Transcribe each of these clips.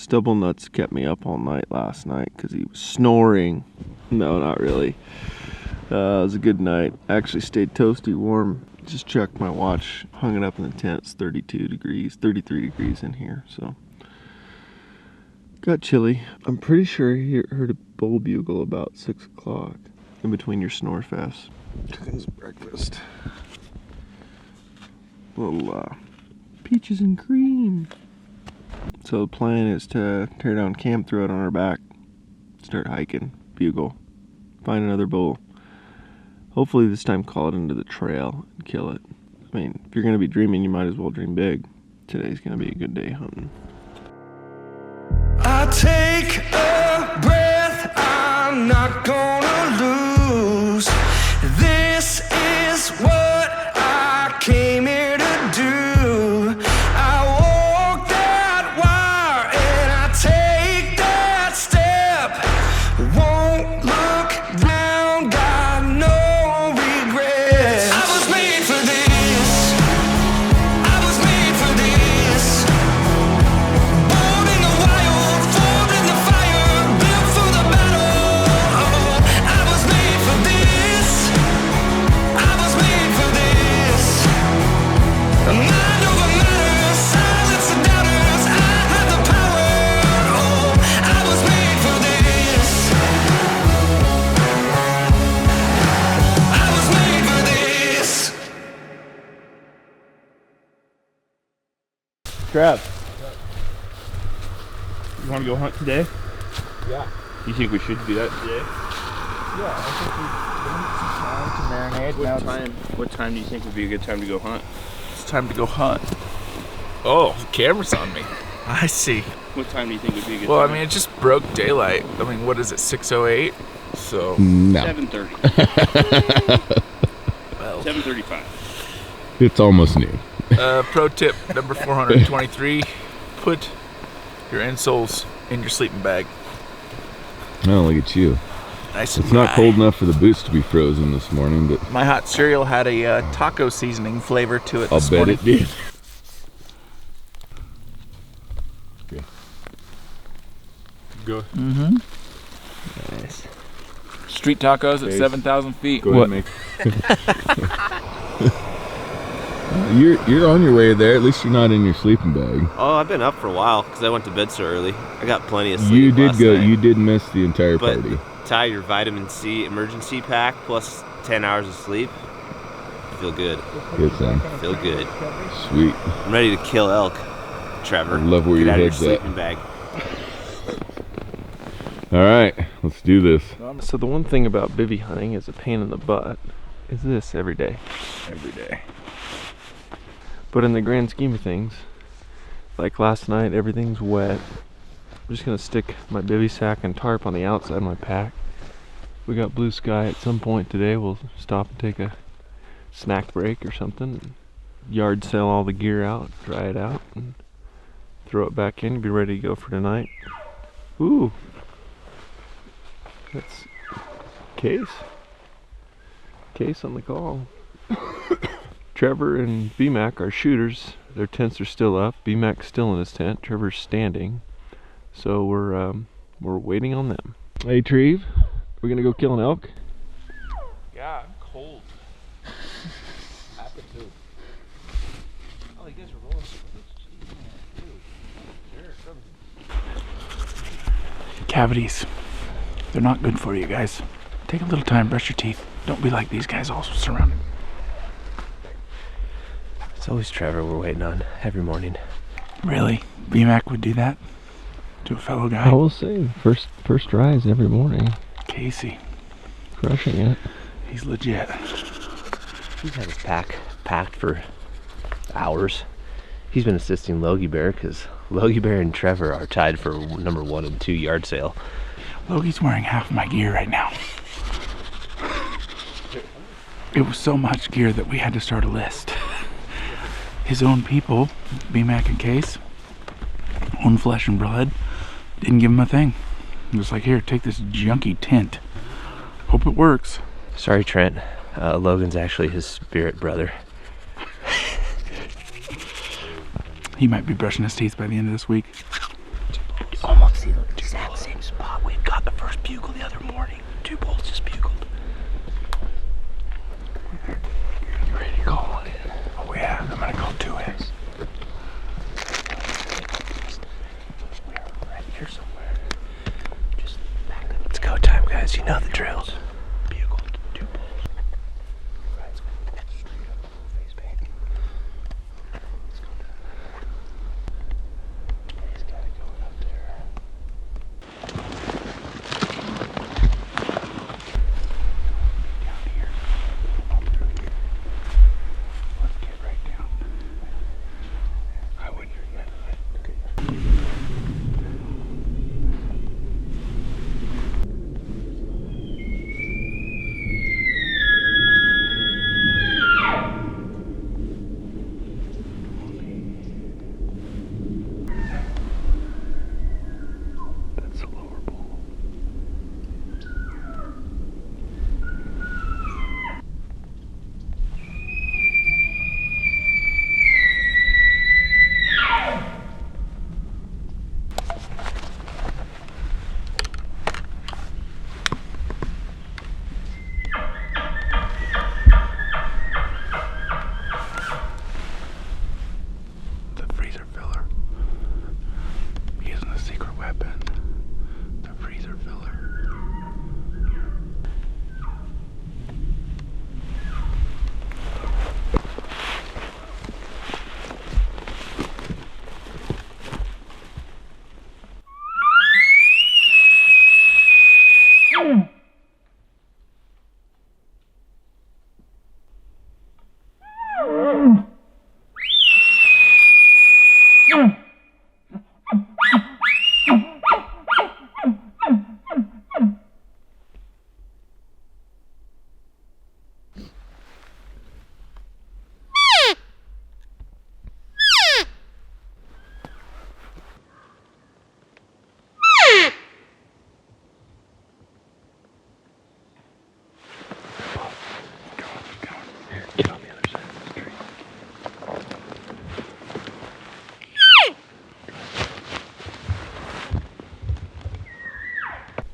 Stubble Nuts kept me up all night last night because he was snoring. No, not really. It was a good night. I actually stayed toasty warm. Just checked my watch, hung it up in the tent. It's 32 degrees, 33 degrees in here, so. Got chilly. I'm pretty sure I heard a bull bugle about 6 o'clock in between your snore fests. Today's breakfast. Little peaches and cream. So the plan is to tear down camp, throw it on our back, start hiking, bugle, find another bull. Hopefully this time call it into the trail and kill it. I mean, if you're gonna be dreaming, you might as well dream big. Today's gonna be a good day hunting. I take a breath, I'm not gonna lose. This is what I came here to do. I walk that wire and I take that step. Won't look down, got no regrets. I was made for this. I was made for this. Born in the wild, formed in the fire, built for the battle. I was made for this. I was made for this. Mind over matter, silence the doubters. I have the power. I was made for this. I was made for this. Trav, you want to go hunt today? Yeah. You think we should do that today? Yeah, I think we need some time to marinate. What time do you think would be a good time to go hunt? It's time to go hunt. Oh, the camera's on me. I see. What time do you think would be a good Well, I time? mean, it just broke daylight. I mean, what is it, 6:08? So, No, 7:30. well, 7:35. it's almost noon. pro tip number 423, put your insoles in your sleeping bag. Oh, look at you. Nice It's and not dry. cold enough for the boots to be frozen this morning, but My hot cereal had a taco seasoning flavor to it I'll this bet morning. it did. Okay. Go. Mm-hmm. Nice. Street tacos at Okay. 7,000 feet. Go ahead and make. You're on your way there. At least you're not in your sleeping bag. Oh, I've been up for a while because I went to bed so early. I got plenty of sleep. You did last go. night. You did miss the entire But party. tie your vitamin C emergency pack plus 10 hours of sleep. Feel good. Good son. Feel good. Sweet. I'm ready to kill elk, Trevor. I love where Get your out of your head's at. sleeping bag. All right, let's do this. So the one thing about bivvy hunting is a pain in the butt is this every day. Every day. But in the grand scheme of things, like last night, everything's wet. I'm just gonna stick my bivvy sack and tarp on the outside of my pack. We got blue sky at some point today. We'll stop and take a snack break or something. Yard sale all the gear out, dry it out, and throw it back in. Be ready to go for tonight. Ooh, that's Case. Case on the call. Trevor and BMAC are shooters. Their tents are still up. BMAC's still in his tent. Trevor's standing. So we're waiting on them. Hey Treve, we're gonna go kill an elk. Yeah, I'm cold. Happy to. Oh, you guys are rolling. Cavities. They're not good for you guys. Take a little time, brush your teeth. Don't be like these guys all surrounded. It's always Trevor we're waiting on every morning. Really? BMAC would do that? To a fellow guy? I will say, first rise every morning. Casey. Crushing it. He's legit. He's had his pack packed for hours. He's been assisting Logie Bear because Logie Bear and Trevor are tied for number 1 and 2 yard sale. Logie's wearing half my gear right now. It was so much gear that we had to start a list. His own people, BMAC and Case, own flesh and blood, didn't give him a thing. He was like, here, take this junky tent. Hope it works. Sorry, Trent. Logan's actually his spirit brother. He might be brushing his teeth by the end of this week. Boys, you know the drill. Bugle, 2 poles. Right. Straight up, face paint. Let's go down. He's got it going up there. Down here. Up through here. Let's get right down. I wouldn't. Okay. That's the lower bowl. The freezer filler. Using the secret weapon. The freezer filler. Here, get on the other side of this tree.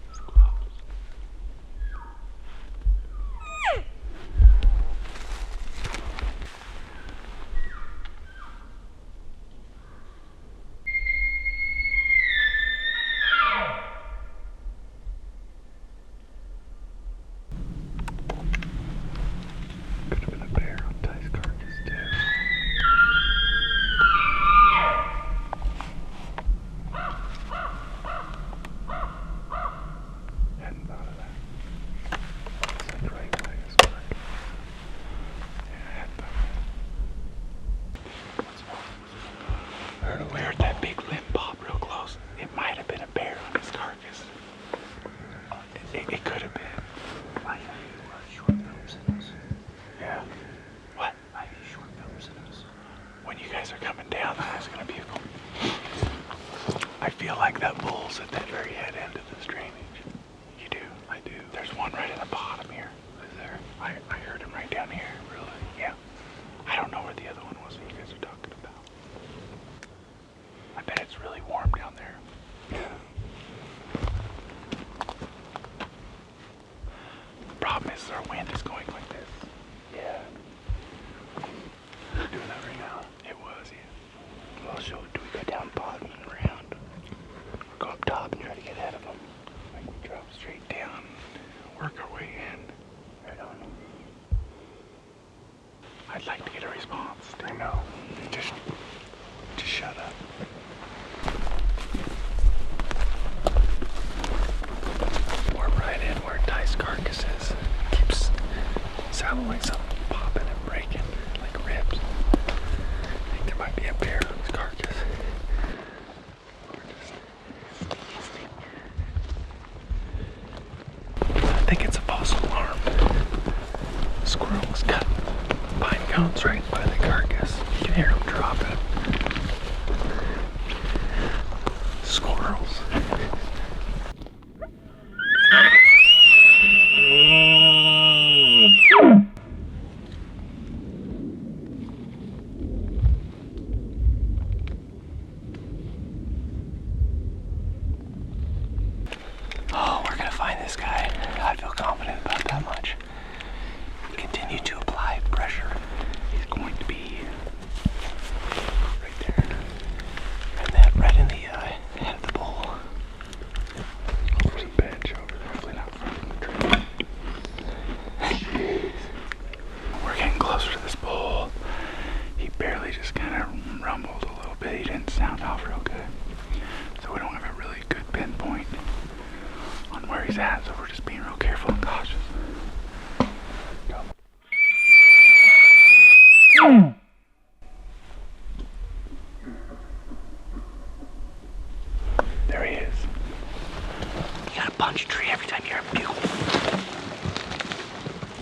It's close. Could have been a bear on Ty's carcass too. Hadn't thought of that. It's like right by his carcass. Yeah, I hadn't thought of that. I heard that big limb pop real close. It might have been a bear on his carcass. It could have been. Yeah. What? When you guys are coming down, that's gonna be cool. I feel like that bull's at that very head end of this drainage. You do? I do. There's one right in the bottom here. Is there? I heard him right down here. Really? Yeah. I don't know where the other one was that you guys are talking about. I bet it's really warm down there. The problem is our wind is going like this. Yeah. Doing that right now? It was, yeah. Well, so do we go down bottom and around? Or go up top and try to get ahead of them? Like we drop straight down, work our way in. Right on. I'd like to get a response. I know. Just shut up. We're right in where Ty's carcass is. Keeps sounding like something popping and breaking, like ribs. I think there might be a bear on his carcass. I think it's a false alarm. Squirrels cut pine cones right by the carcass. You can hear them dropping. Squirrels. Oh, we're gonna find this guy. I feel confident about that much. Continue to apply pressure. He's going to be right there. And that right in the head of the bowl. There's a bench over there. Hopefully not front. he's at, so we're just being real careful and cautious. Go. There he is. You gotta punch a tree every time you hear a bugle.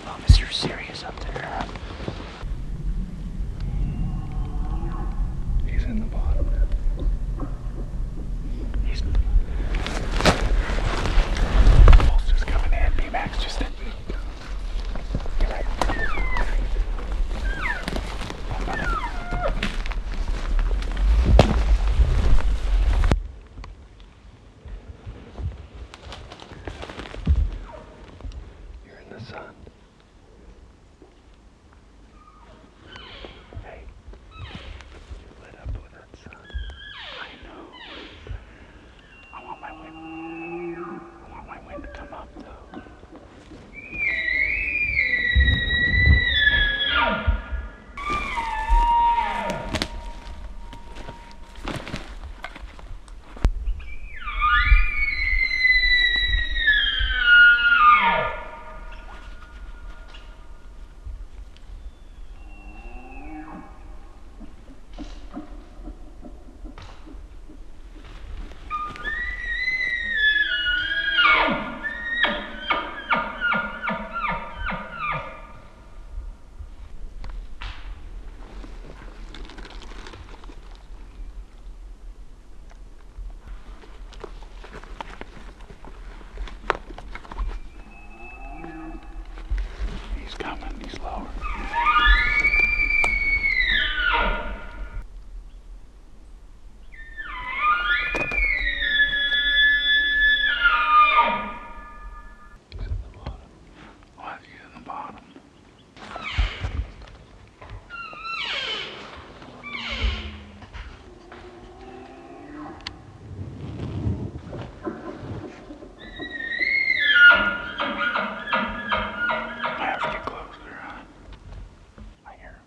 Oh, Mr. Serious up there. He's in the bottom. He's Pulse just coming in. B-Max just in. Get right. You're in the sun. Hey, you lit up with that sun. I know. I want my wind to come up though. He's coming. He's lower. What? He's in the bottom. I have to get closer. I hear him.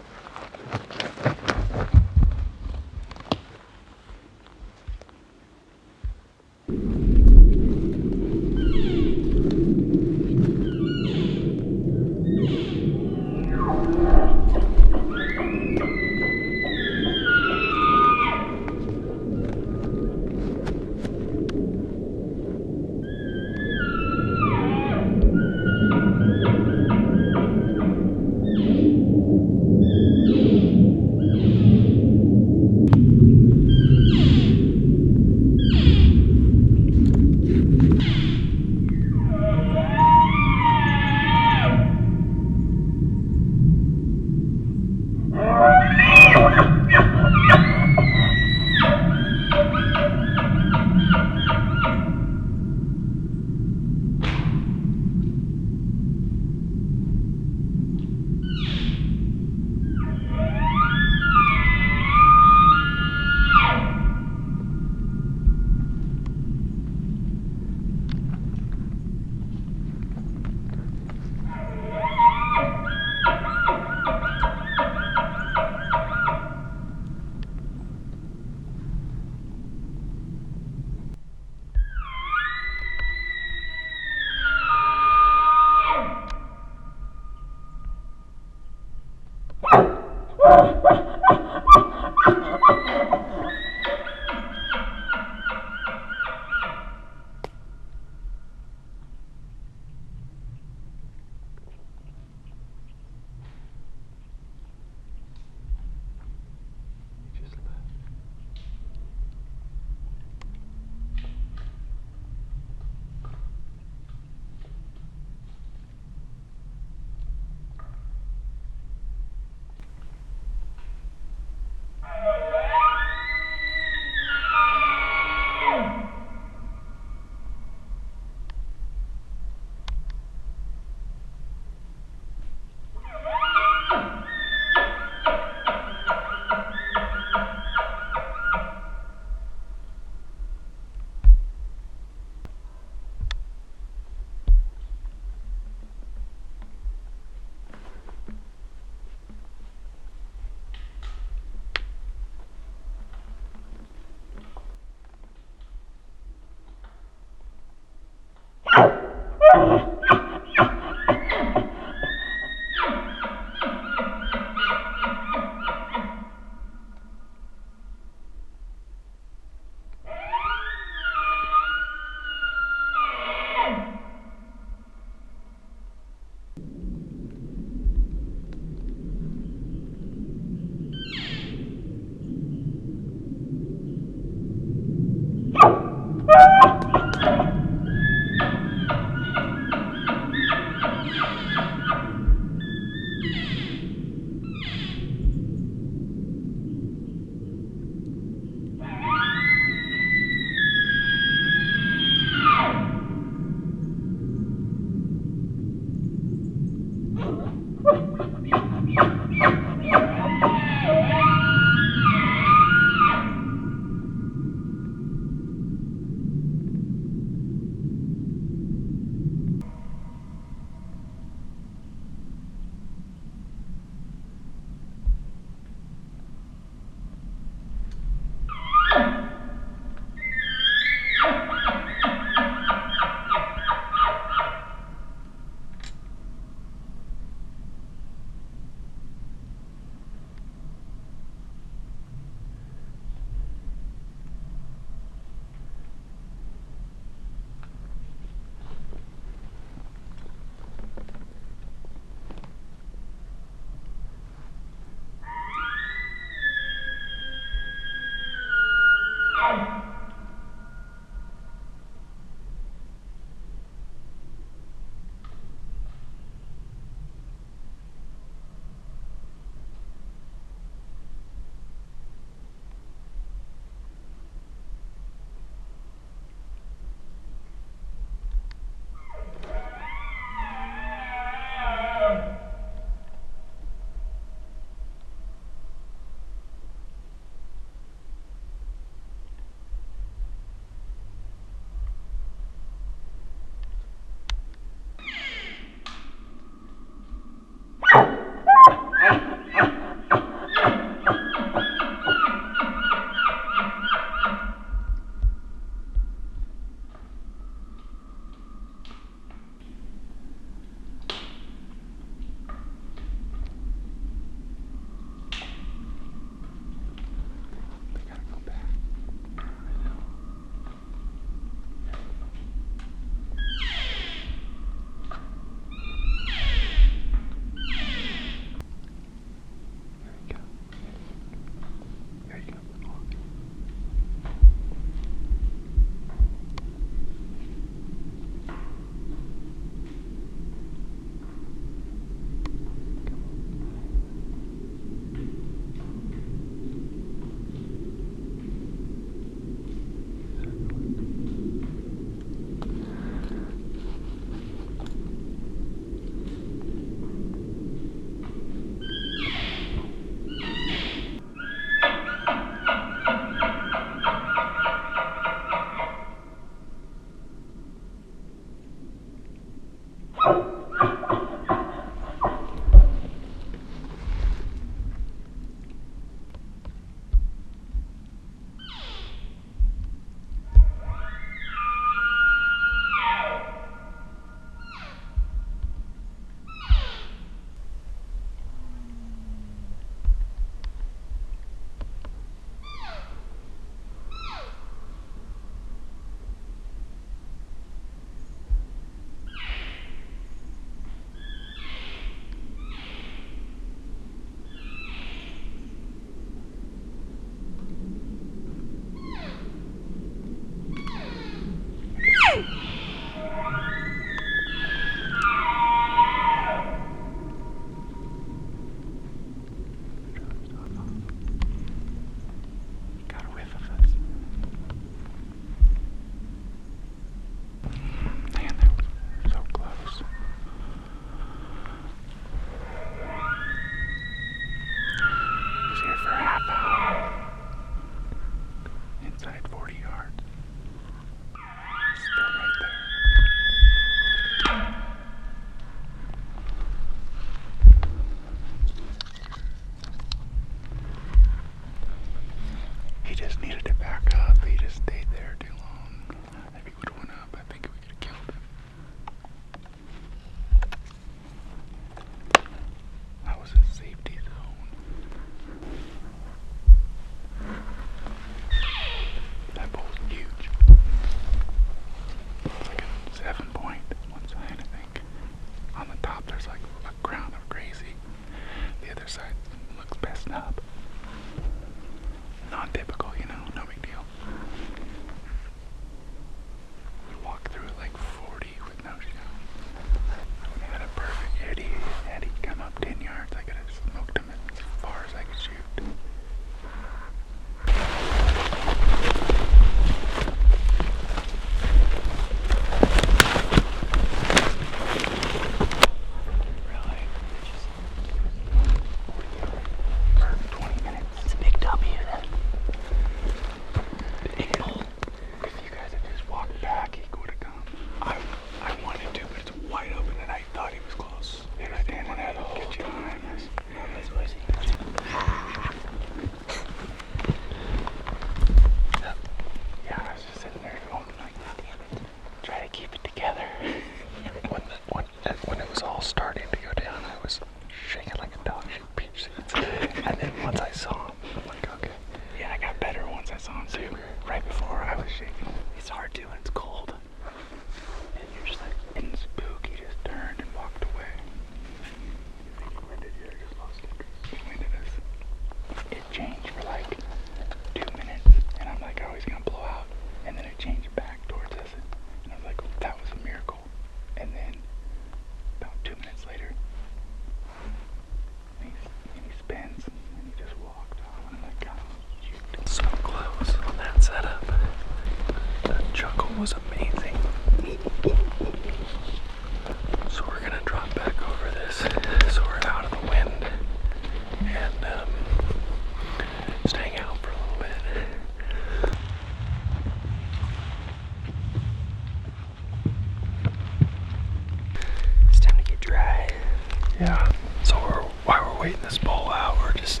waiting this bowl out. We're just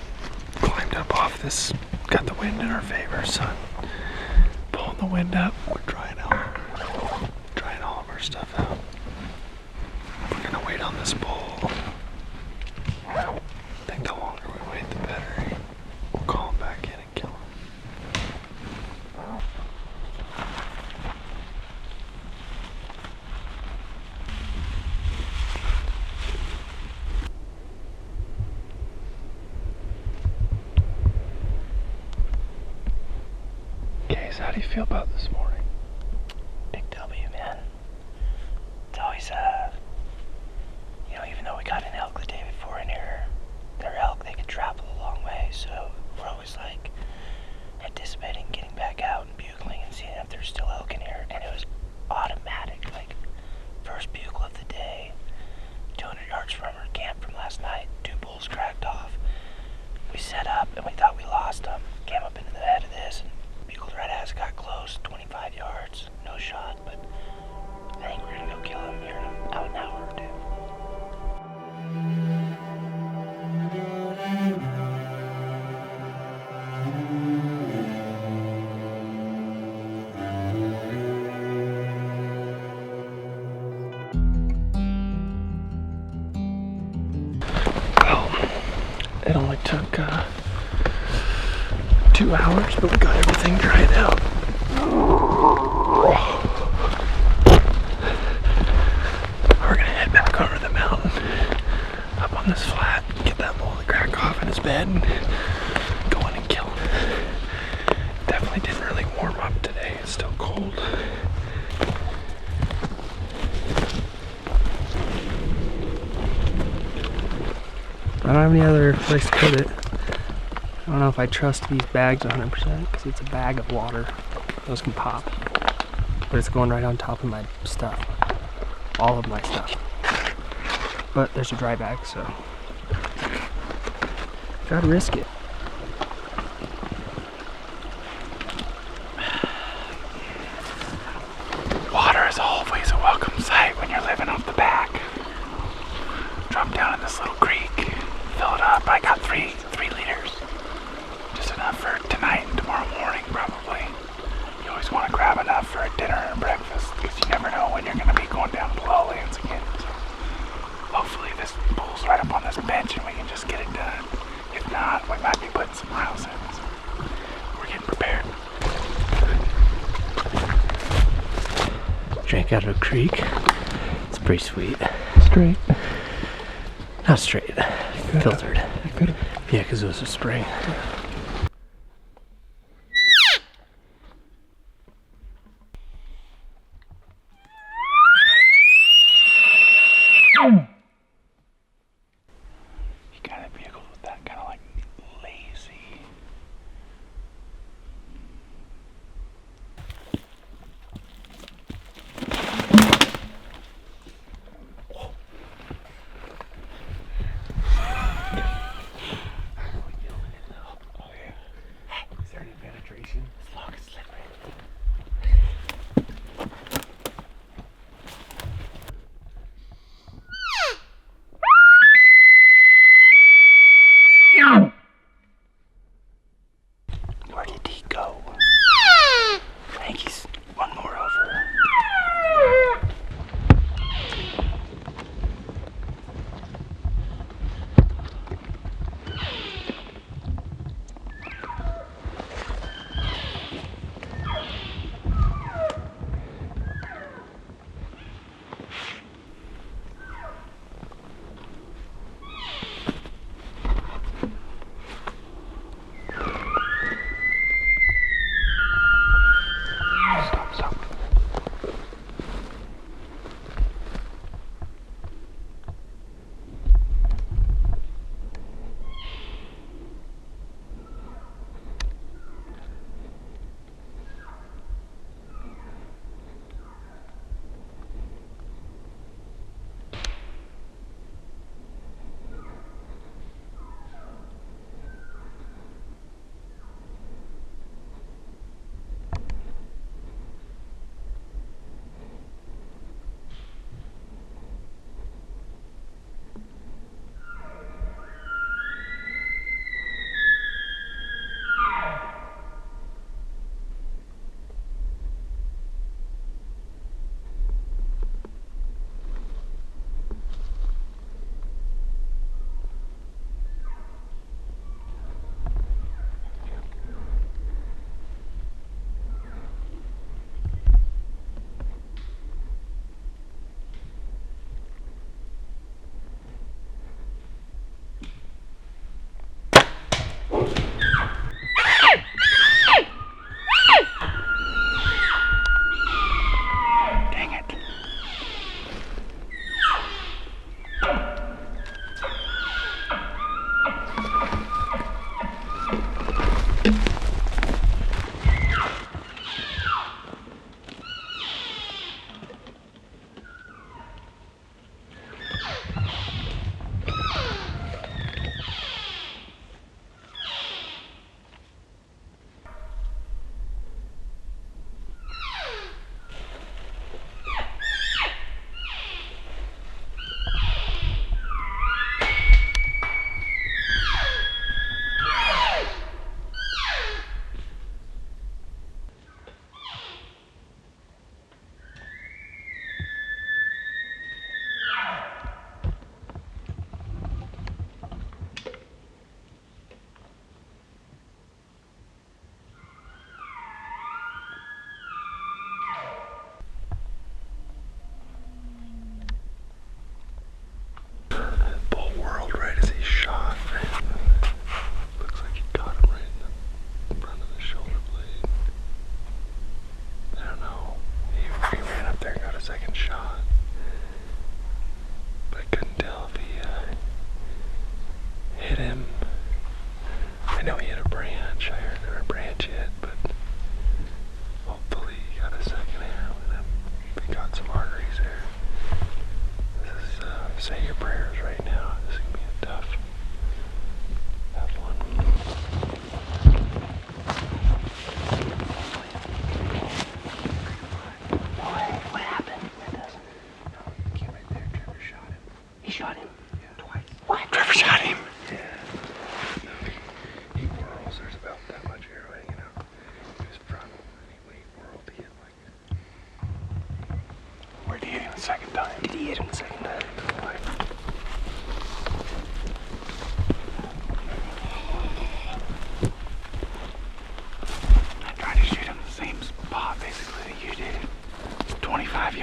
climbed up off this, got the wind in our favor, sun pulling the wind up. We're drying all of our stuff out. We're gonna wait on this bowl. I think the longer we wait, the better. We'll call him back in and kill him. Case, how do you feel about this morning? Big W, man. It's always, even though we got an elk the day before in here, they're elk, they can travel a long way, so we're always like anticipating getting back out and bugling and seeing if there's still elk in here, and it was automatic, like first bugle of the day, 200 yards from our camp from last night, 2 bulls cracked off. We set up and we thought we lost them, came up into the head of this and bugled right as it got close, 25 yards, no shot, but I think we're gonna go kill him here in about an hour or 2. Well, it only took 2 hours, but we got everything dried out. We're gonna head back over the mountain, up on this flat, get that bull to crack off in his bed, and go in and kill him. Definitely didn't really warm up today, it's still cold. I don't have any other place to put it. I don't know if I trust these bags 100% because it's a bag of water. Those can pop. But it's going right on top of my stuff. All of my stuff. But there's a dry bag, so gotta risk it. Water is always a welcome sight when you're living off the back. Drop down in this little creek, fill it up. I got three liters. Just enough for tonight and tomorrow morning, probably. You always want to grab enough for a dinner and breakfast because you never know when you're going to be going down to the lowlands again. So hopefully this pool's right up on this bench and we can just get it done. If not, we might be putting some miles in. So we're getting prepared. Drank out of a creek. It's pretty sweet. Straight. Not straight. Filtered. Good. Yeah, because it was a spring. He kind of bugled with that kind of like lazy. Is there any penetration? As long as it's slippery. Where did he go? I think he's one more over.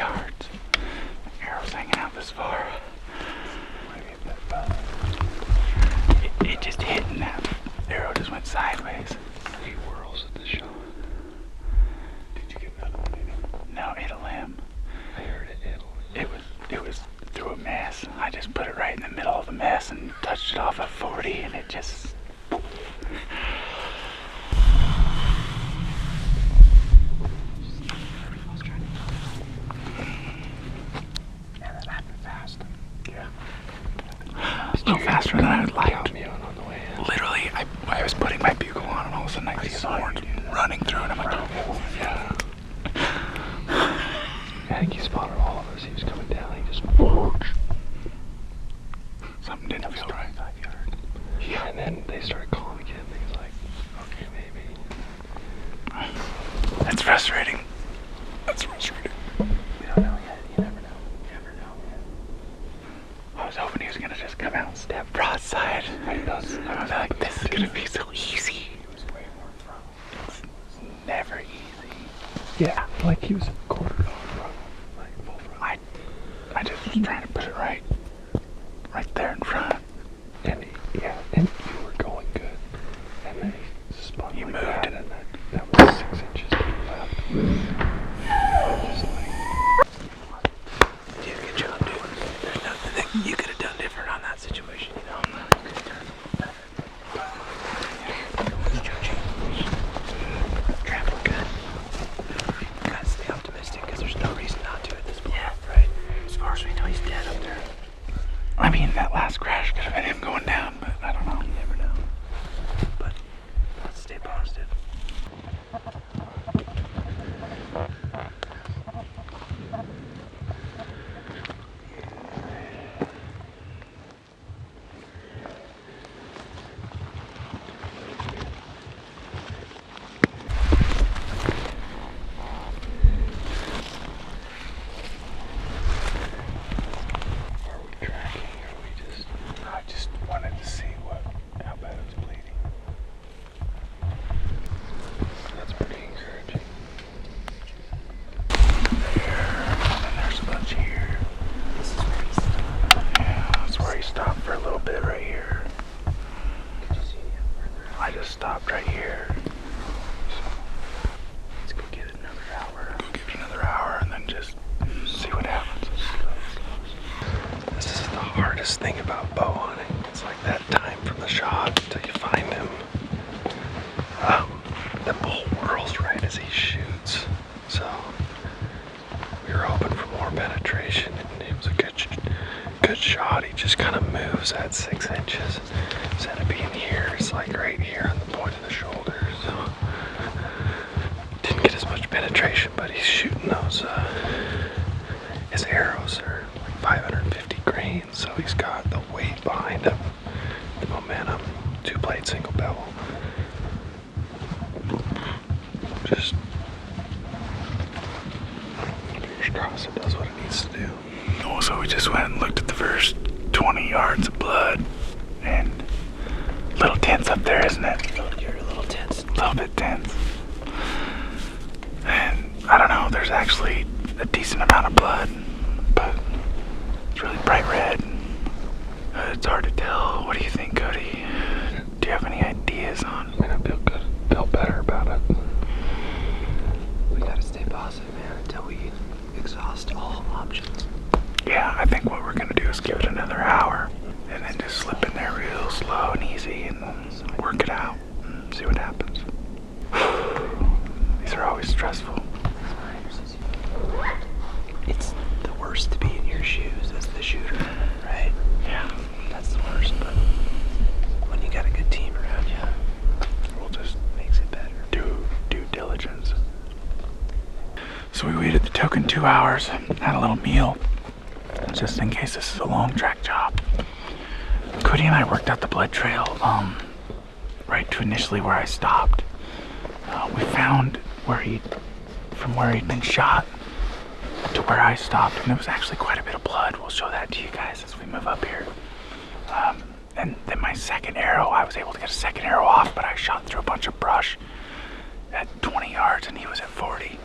yards. The arrow's hanging out this far. It just hit and that arrow just went sideways. 3 whirls at the shot. Did you get another one in it? No, it a limb. I heard it hit a limb. It was through a mess. I just put it right in the middle of the mess and touched it off at 40 and it just... A little faster than I would like. Literally, I was putting my bugle on and all of a sudden I see horns running through and I'm like, oh, yeah. I think he spotted all of us. He was coming down. He just... Something didn't feel right. 5 yards. Yeah, and then they started calling again. He was like, okay, maybe. That's frustrating. That's frustrating. We don't know yet. You never know. You never know. I was hoping he was gonna just come out and stab broadside. I was like, this is gonna be so easy. It was way more in front. It's never easy. Yeah, like he was a quarter on front. Like full front. I just was trying to put it right there in front. And and you were going good. And then he spun He like moved that, it. and that was 6 inches to the left. Just like, You did a good job, dude. There's nothing that you could have done different on that situation, you know? You could have done better. No one's judging. Travel good. You gotta stay optimistic because there's no reason not to at this point, right? As far as we know, he's dead up there. I mean, that last crash could have been him going down, but I don't know. You never know. But let's stay positive. are we tracking? Are we just... I just wanted to see how bad it was bleeding. That's pretty encouraging. And then there's a bunch here. This is where he's stopped. Yeah, that's where he stopped for a little bit right here. Could you see him further? I just stopped right here. Let's go get it another hour. Go give it another hour and then just see what happens. This is the hardest thing about bow hunting. It's like that time from the shot till you find him. The bull whirls right as he shoots. So we were hoping for more penetration, and it was a good shot. He just kind of moves at 6 inches. Instead of being here, it's like right here on the point of the shoulder. So didn't get as much penetration, but he's shooting those. His arrows are like 550 grains, so he's got the weight behind him, the momentum, 2-blade single bevel. Just fingers crossed it does what it needs to do. So we just went and looked at the first 20 yards of blood, and a little tense up there, isn't it? You're a little tense. A little bit tense. And I don't know, there's actually a decent amount of blood, but it's really bright red. It's hard to tell. What do you think, Cody? Do you have any ideas on? I mean, I felt better about it. We gotta stay positive, man, until we exhaust all options. Yeah, I think what we're gonna do is give it another hour and then just slip in there real slow and easy and work it out and see what happens. These are always stressful. It's the worst to be in your shoes as the shooter, right? Yeah. That's the worst, but when you got a good team around you, We'll just makes it better. do due diligence. So we waited the token 2 hours, had a little meal, just in case this is a long track job. Cody and I worked out the blood trail, right to initially where I stopped. We found from where he'd been shot to where I stopped, and there was actually quite a bit of blood. We'll show that to you guys as we move up here. And then my second arrow, I was able to get a second arrow off, but I shot through a bunch of brush at 20 yards and he was at 40.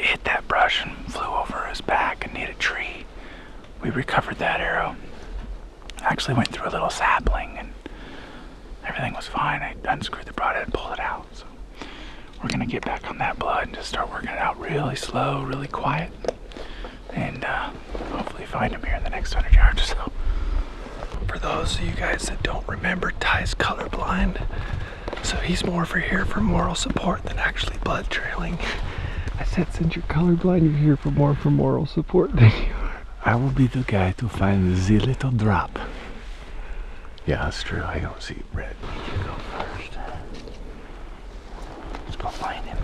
It hit that brush and flew over his back and hit a tree. We recovered that arrow. Actually went through a little sapling and everything was fine. I unscrewed the broadhead and pulled it out. So we're gonna get back on that blood and just start working it out really slow, really quiet. And hopefully find him here in the next 100 yards or so. For those of you guys that don't remember, Ty's colorblind. So he's more for here for moral support than actually blood trailing. I said since you're colorblind, you're here for moral support than you are. I will be the guy to find the little drop. Yeah, that's true. I don't see red. You go first. Let's go find him.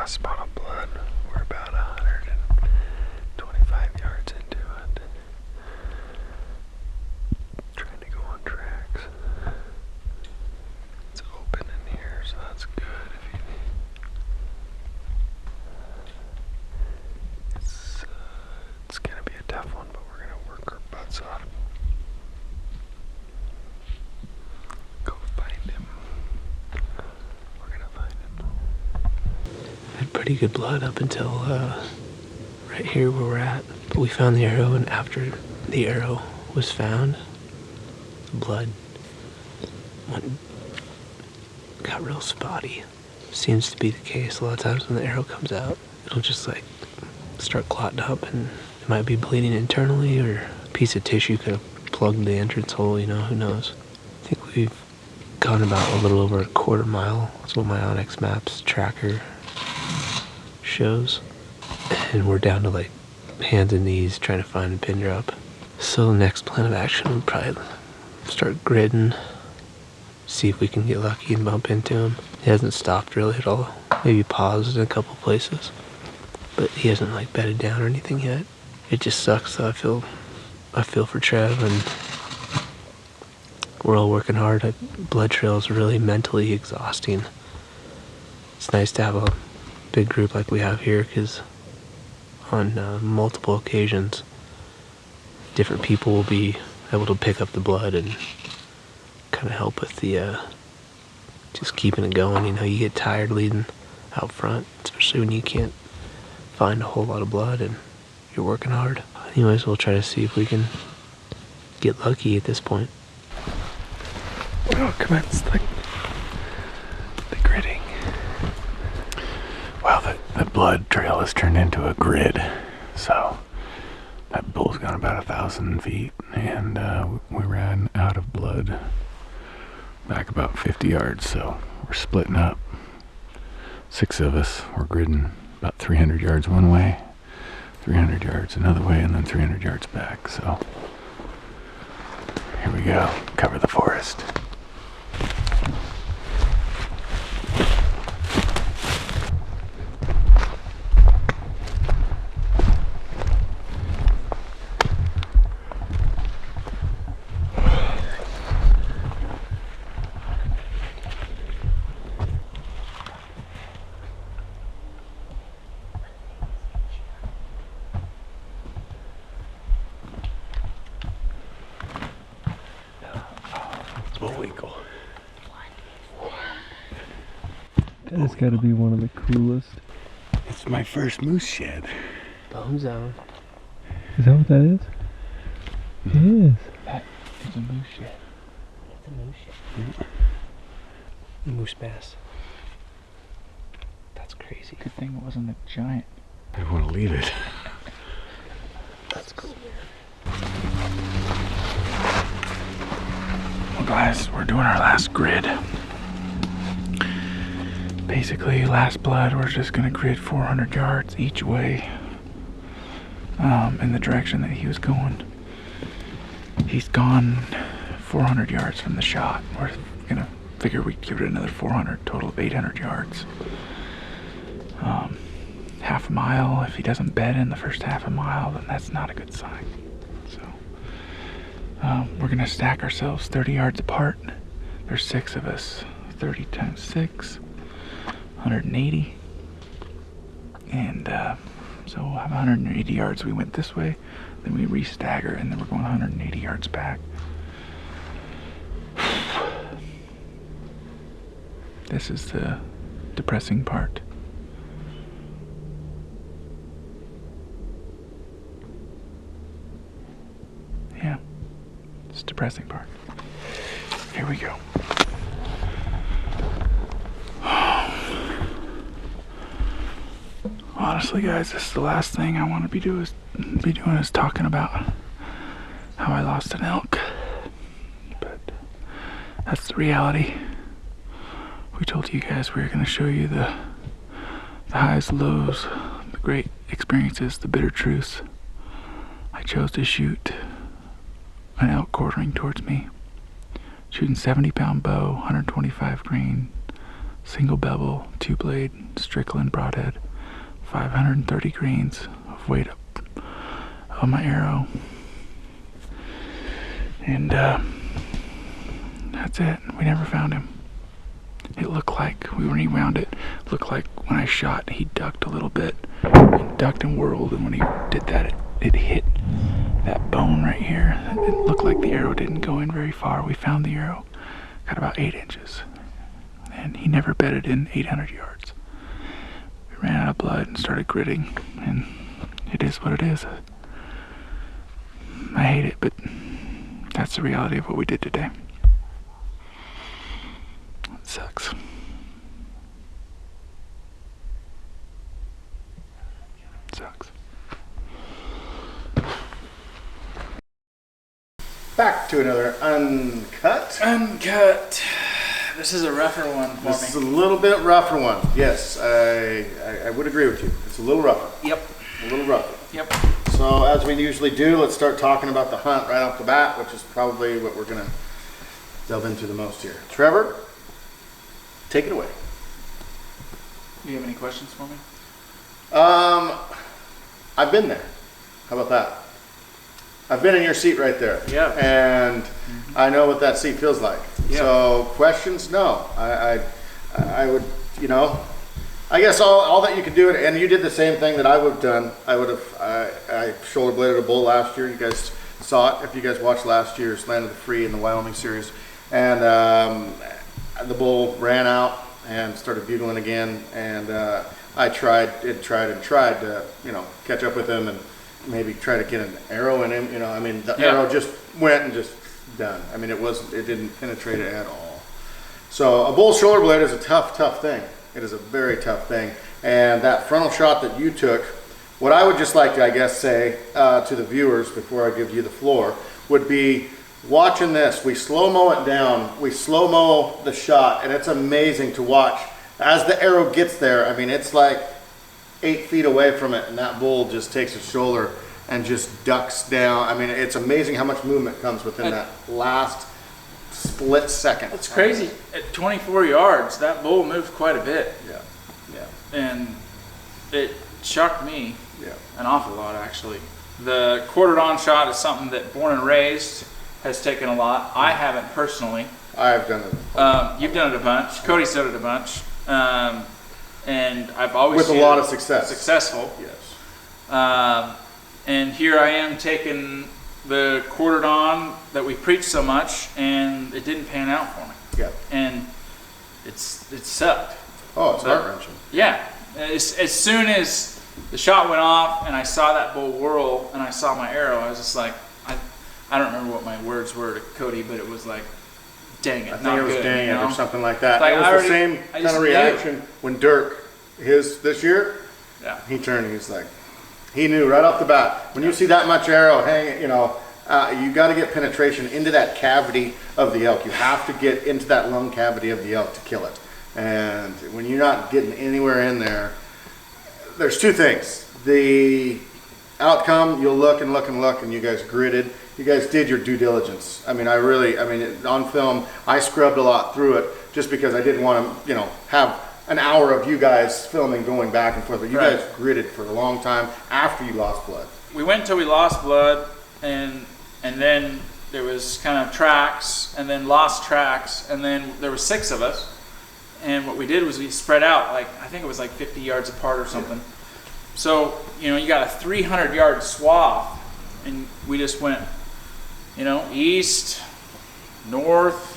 Spot of blood. We're about 125 yards into it. Trying to go on tracks. It's open in here, so that's good. It's gonna be a tough one, but we're gonna work our butts off. Go find him. We're gonna find him. Had pretty good blood up until right here where we're at. But we found the arrow, and after the arrow was found, the blood got real spotty. Seems to be the case a lot of times when the arrow comes out. It'll just like start clotting up, and it might be bleeding internally, or a piece of tissue could have plugged the entrance hole, you know, who knows. I think we've gone about a little over a quarter mile. That's what my Onyx Maps tracker shows. And we're down to like hands and knees trying to find a pin drop. So the next plan of action would probably start gridding, see if we can get lucky and bump into him. He hasn't stopped really at all. Maybe paused in a couple places. but he hasn't like bedded down or anything yet. It just sucks. So I feel for Trev, and we're all working hard. Blood trail is really mentally exhausting. It's nice to have a big group like we have here, because on multiple occasions, different people will be able to pick up the blood and kind of help with the just keeping it going. You know, you get tired leading out front, especially when you can't find a whole lot of blood and you're working hard. Anyways, we'll try to see if we can get lucky at this point. We'll commence the gridding. Well, the blood trail has turned into a grid, so that bull's gone about 1,000 feet, and we ran out of blood back about 50 yards, so we're splitting up. 6 of us, we're gridding about 300 yards one way, 300 yards another way, and then 300 yards back. So here we go, cover the forest. That's got to be one of the coolest. It's my first moose shed. Bone zone. Is that what that is? It is. It's a moose shed. It's a moose shed. Moose mass. That's crazy. Good thing it wasn't a giant. I don't want to leave it. That's cool. Well, guys, we're doing our last grid. Basically, last blood, we're just gonna grid 400 yards each way in the direction that he was going. He's gone 400 yards from the shot. We're gonna figure we'd give it another 400, total of 800 yards. Half a mile, if he doesn't bed in the first half a mile, then that's not a good sign. So we're gonna stack ourselves 30 yards apart. There's 6 of us. 30 times 6. 180, and so we'll have 180 yards. We went this way, then we re-stagger, and then we're going 180 yards back. This is the depressing part. Yeah, it's the depressing part. Here we go. Honestly, guys, this is the last thing I want to be doing is talking about how I lost an elk. But that's the reality. We told you guys we were going to show you the highs, lows, the great experiences, the bitter truths. I chose to shoot an elk quartering towards me. Shooting 70-pound bow, 125 grain, single bevel, 2-blade, Strickland broadhead. 530 grains of weight up on my arrow, and that's it. We never found him. It looked like when he wound it, looked like when I shot, he ducked a little bit, and ducked and whirled, and when he did that, it hit that bone right here. It looked like the arrow didn't go in very far. We found the arrow, got about 8 inches, and he never bedded in 800 yards. Ran out of blood and started gritting, and it is what it is. I hate it, but that's the reality of what we did today. It sucks. It sucks. Back to another uncut. Uncut. This is a rougher one for This is a me. little bit rougher one. Yes, I would agree with you. It's a little rougher. Yep. A little rougher. Yep. So as we usually do, let's start talking about the hunt right off the bat, which is probably what we're gonna delve into the most here. Trevor, take it away. Do you have any questions for me? I've been there. How about that? I've been in your seat right there. Yeah. And I know what that seat feels like. Yeah. So questions? No. I would, you know, I guess all that you could do, and you did the same thing that I would have done. I shoulder bladed a bull last year. You guys saw it if you guys watched last year's Land of the Free in the Wyoming series. And the bull ran out and started bugling again. And I tried to, you know, catch up with him and maybe try to get an arrow in him. You know, I mean, the arrow just went and just done. I mean, it didn't penetrate it at all. So a bull shoulder blade is a tough thing. It is a very tough thing. And that frontal shot that you took, what I would just like to, I guess, say to the viewers before I give you the floor would be watching this. We slow-mo it down. We slow-mo the shot, and it's amazing to watch. As the arrow gets there, I mean, it's like 8 feet away from it, and that bull just takes his shoulder and just ducks down. I mean, it's amazing how much movement comes within that last split second. It's crazy. At 24 yards, that bull moved quite a bit. Yeah. And it shocked me Yeah. an awful lot, actually. The quartered on shot is something that Born and Raised has taken a lot. I haven't personally. I've done it. You've done it a bunch. Cody's done it a bunch. And I've always With a seen lot it of success. Successful. Yes. And here I am taking the quartered on that we preach so much, and it didn't pan out for me. Yeah. And it sucked. Oh, it's heart-wrenching. Yeah. As soon as the shot went off and I saw that bull whirl and I saw my arrow, I was just like, I don't remember what my words were to Cody, but it was like, dang it, I think not it was good, dang you it know? or something like that. Like, it was I the already- same I kind just of knew. reaction when Dirk, this year, Yeah. he turned, he's like, he knew right off the bat. When you see that much arrow hanging, you know, you got to get penetration into that cavity of the elk. You have to get into that lung cavity of the elk to kill it. And when you're not getting anywhere in there, there's two things. The outcome, you'll look and look and look, and you guys gritted. You guys did your due diligence. I mean, on film, I scrubbed a lot through it just because I didn't want to, you know, have an hour of you guys filming going back and forth. But you guys gritted for a long time after you lost blood. We went until we lost blood, and then there was kind of tracks, and then lost tracks, and then there were 6 of us. And what we did was we spread out, like, I think it was like 50 yards apart or something. So, you know, you got a 300-yard swath, and we just went, you know, east, north,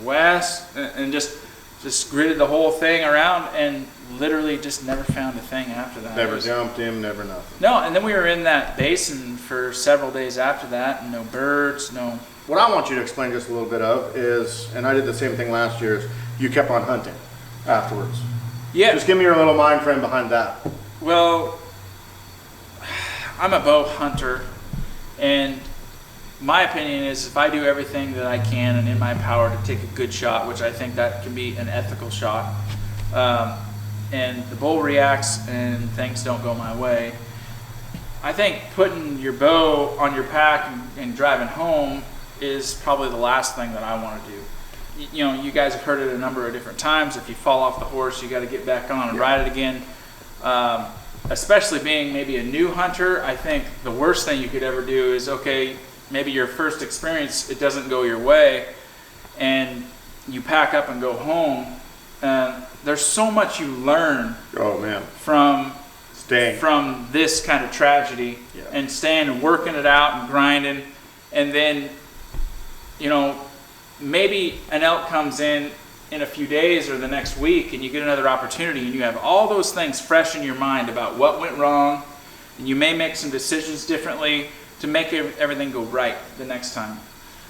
west, and just gridded the whole thing around, and literally just never found a thing after that. Never jumped him, never nothing. No, and then we were in that basin for several days after that, and no birds, no. What I want you to explain just a little bit of is, and I did the same thing last year, is you kept on hunting afterwards. Yeah. Just give me your little mind frame behind that. Well, I'm a bow hunter, and my opinion is if I do everything that I can and in my power to take a good shot, which I think that can be an ethical shot, and the bull reacts and things don't go my way, I think putting your bow on your pack and driving home is probably the last thing that I want to do. You know, you guys have heard it a number of different times. If you fall off the horse, you got to get back on and ride it again. Especially being maybe a new hunter, I think the worst thing you could ever do is, okay, maybe your first experience, it doesn't go your way, and you pack up and go home. There's so much you learn from this kind of tragedy, and staying and working it out and grinding, and then, you know, maybe an elk comes in a few days or the next week, and you get another opportunity, and you have all those things fresh in your mind about what went wrong, and you may make some decisions differently to make everything go right the next time.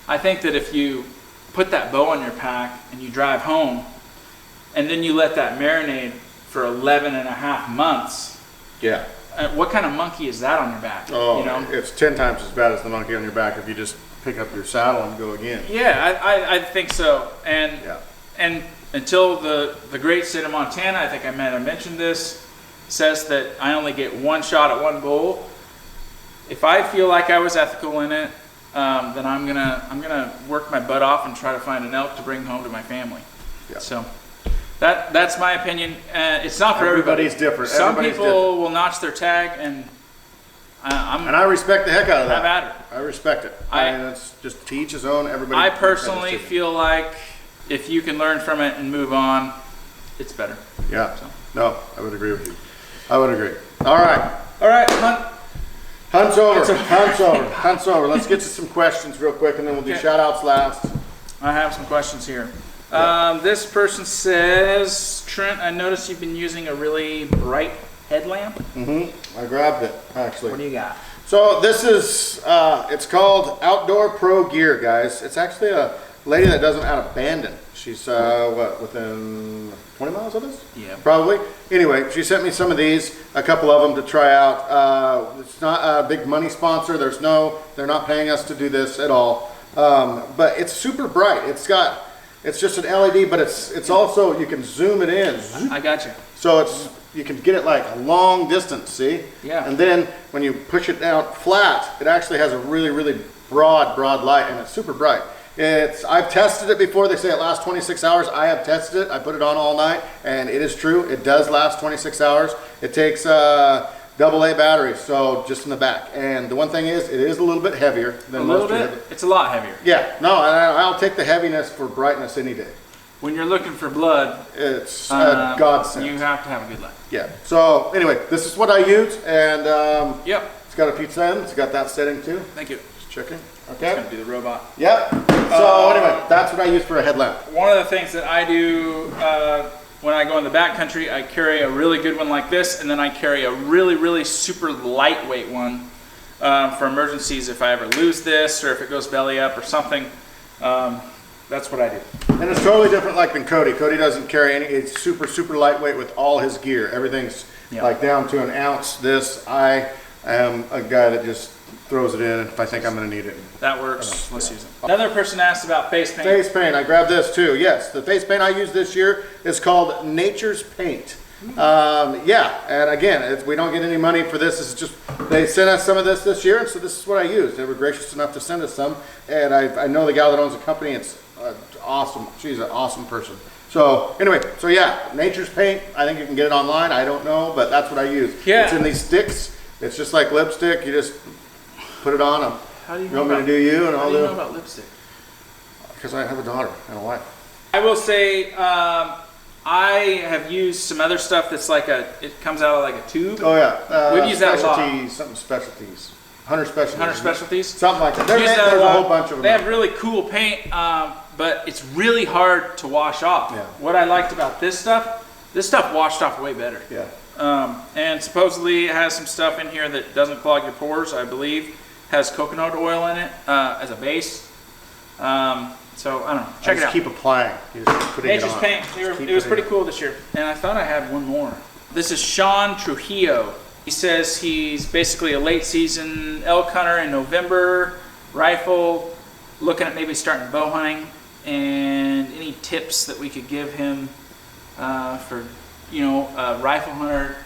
I think that if you put that bow on your pack and you drive home, and then you let that marinate for 11 and a half months, what kind of monkey is that on your back? Oh, you know? It's 10 times as bad as the monkey on your back if you just pick up your saddle and go again. Yeah, I think so. And until the great state of Montana, I think I might have mentioned this, says that I only get one shot at one bull. If I feel like I was ethical in it, then I'm gonna work my butt off and try to find an elk to bring home to my family. So That's my opinion. It's not for everybody. Everybody's different. Some Everybody's people will notch their tag, and And I respect the heck out of that. I'm at it. I respect it. I mean, it's just to each his own. Everybody. I personally feel like if you can learn from it and move on, it's better. Yeah. No, I would agree with you. I would agree. All right. Hunt. Hunt's over. Hunt's over. Hunt's over. Let's get to some questions real quick, and then we'll do shout outs last. I have some questions here. This person says, Trent, I noticed you've been using a really bright headlamp. I grabbed it, actually. What do you got? So this is, it's called Outdoor Pro Gear, guys. It's actually a lady that does them out of Bandon. She's, within 20 miles of us? Yeah. Probably. Anyway, she sent me some of these, a couple of them to try out. It's not a big money sponsor. They're not paying us to do this at all. But it's super bright. It's just an LED, but it's also, you can zoom it in. I got you. So you can get it like a long distance, see? Yeah. And then when you push it down flat, it actually has a really, really broad light, and it's super bright. I've tested it before. They say it lasts 26 hours. I have tested it. I put it on all night, and it is true. It does last 26 hours. It takes AA batteries, so just in the back. And the one thing is, it is a little bit heavier than most. It's a lot heavier. Yeah. No, I'll take the heaviness for brightness any day. When you're looking for blood, it's a godsend. You have to have a good light. Yeah. So anyway, this is what I use, and yep. It's got a pizza in. It's got that setting too. Thank you. Just checking. Okay. It's gonna be the robot. Yep. So anyway, that's what I use for a headlamp. One of the things that I do when I go in the backcountry, I carry a really good one like this, and then I carry a really, really super lightweight one for emergencies if I ever lose this or if it goes belly up or something. That's what I do. And it's totally different than Cody. Cody doesn't carry any. It's super, super lightweight with all his gear. Everything's like down to an ounce. I am a guy that just throws it in if I think I'm going to need it. That works. Let's use it. Another person asked about face paint. Face paint. I grabbed this too. Yes, the face paint I used this year is called Nature's Paint. Yeah, and again, we don't get any money for this. It's just they sent us some of this year, and so this is what I used. They were gracious enough to send us some, and I know the gal that owns the company. It's awesome. She's an awesome person. So anyway, so yeah, Nature's Paint. I think you can get it online. I don't know, but that's what I use. Yeah. It's in these sticks. It's just like lipstick. You just put it on. How do you know want me to do you, and How do you know about lipstick? Because I have a daughter and a wife. I will say I have used some other stuff that's it comes out of like a tube. Oh yeah. We've used that a lot. Something specialties. Hunter Specialties. Hunter Specialties? Something like that. There's a whole bunch of them. They have really cool paint, but it's really hard to wash off. Yeah. What I liked about this stuff washed off way better. Yeah. And supposedly it has some stuff in here that doesn't clog your pores, I believe. Has coconut oil in it as a base. So I don't know. Check it out. Keep applying. You just keep putting Nature's it on. Paint. It was pretty cool this year. And I thought I had one more. This is Sean Trujillo. He says he's basically a late season elk hunter in November, rifle, looking at maybe starting bow hunting, and any tips that we could give him for, a rifle hunter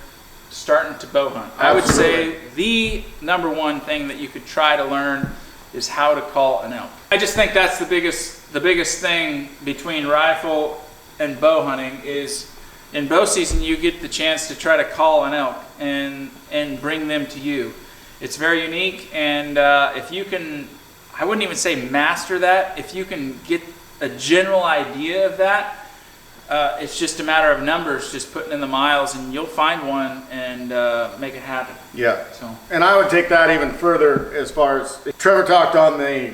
starting to bow hunt. I would say the number one thing that you could try to learn is how to call an elk. I just think that's the biggest thing between rifle and bow hunting is in bow season you get the chance to try to call an elk and bring them to you. It's very unique, and if you can, I wouldn't even say master that, if you can get a general idea of that, it's just a matter of numbers, just putting in the miles, and you'll find one and make it happen. Yeah. So. And I would take that even further as far as Trevor talked on the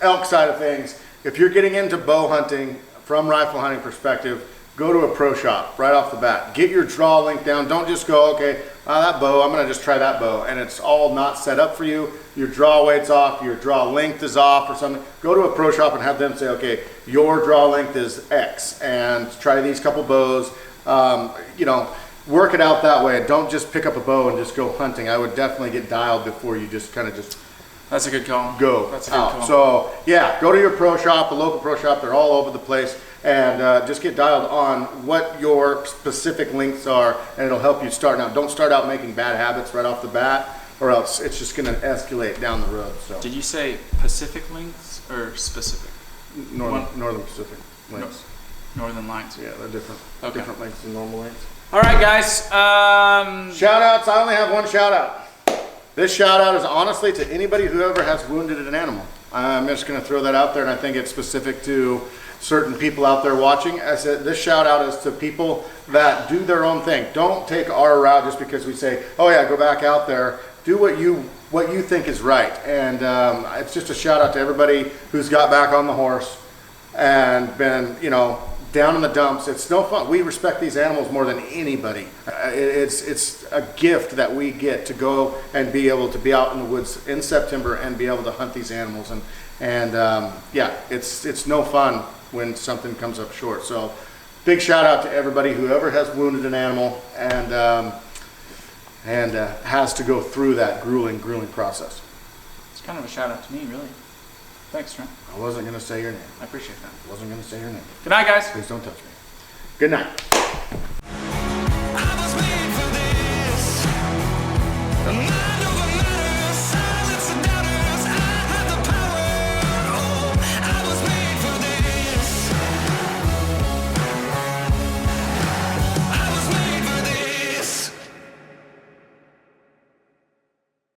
elk side of things. If you're getting into bow hunting from rifle hunting perspective, go to a pro shop right off the bat. Get your draw length down. Don't just go, okay, that bow, I'm going to just try that bow. And it's all not set up for you. Your draw weight's off, your draw length is off or something. Go to a pro shop and have them say, okay, your draw length is X, and try these couple bows. Work it out that way. Don't just pick up a bow and just go hunting. I would definitely get dialed before you just kind of just That's a good call. Go That's a good out. call. So yeah, go to your pro shop, a local pro shop. They're all over the place, and just get dialed on what your specific lengths are, and it'll help you start out. Don't start out making bad habits right off the bat, or else it's just going to escalate down the road. So Did you say Pacific lengths or specific? Northern Pacific lengths. Northern Lights. Yeah, they're different. Okay. Different lengths than normal lengths. All right, guys. Shout outs. I only have one shout out. This shout out is honestly to anybody who ever has wounded an animal. I'm just going to throw that out there, and I think it's specific to certain people out there watching. I said this shout out is to people that do their own thing. Don't take our route just because we say, oh yeah, go back out there. Do what you think is right. And it's just a shout out to everybody who's got back on the horse and been, you know, down in the dumps. It's no fun. We respect these animals more than anybody. It's a gift that we get to go and be able to be out in the woods in September and be able to hunt these animals. And yeah, it's no fun when something comes up short. So big shout out to everybody who ever has wounded an animal and has to go through that grueling process. It's kind of a shout out to me, really. Thanks, Trent. I wasn't going to say your name. I appreciate that. I wasn't going to say your name. Good night, guys. Please don't touch me. Good night.